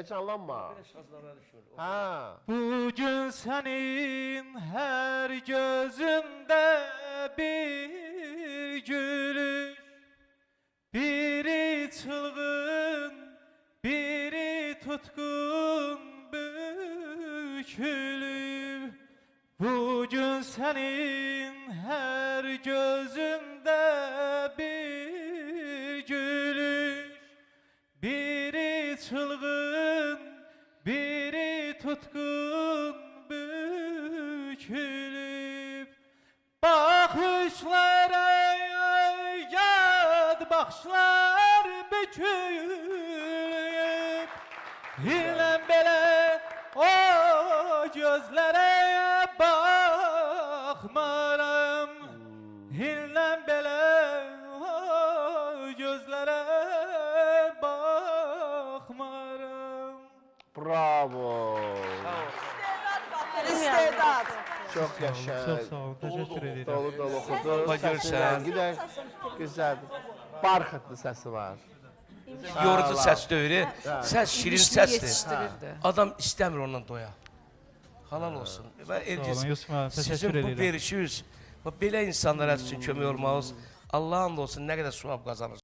heyecanlanma. Ha. Bugün senin her gözünde bir gülüş, biri çılgın, biri tutkun bükülür. Bugün senin her gözünde bir gülüş, biri çılgın, biri tutkun bükülüp, bakışlara yad bakışlar bükülüp, hillen bele o gözlere bakmaram, hillen bele o gözlere bakmaram. Bravo. İstedad. Çok yaşa. Çok sağ olun, teşekkür ederim. Dolu dolu okudu. Bacırsan. Gider. Güzel. Barxıtlı səsi var. Yorucu səs döyürü. Səs şirin səsdir. Yetiştirirdi. Adam istəmir ondan doya. Halal olsun. Və Sağ olun Elgiz, Yusuf müəllim, sizin təşəkkür bu edirəm. verişiniz, belə insanlara üçün kömək olmağınız, Allah'ın da olsun nə qədər suab qazanır.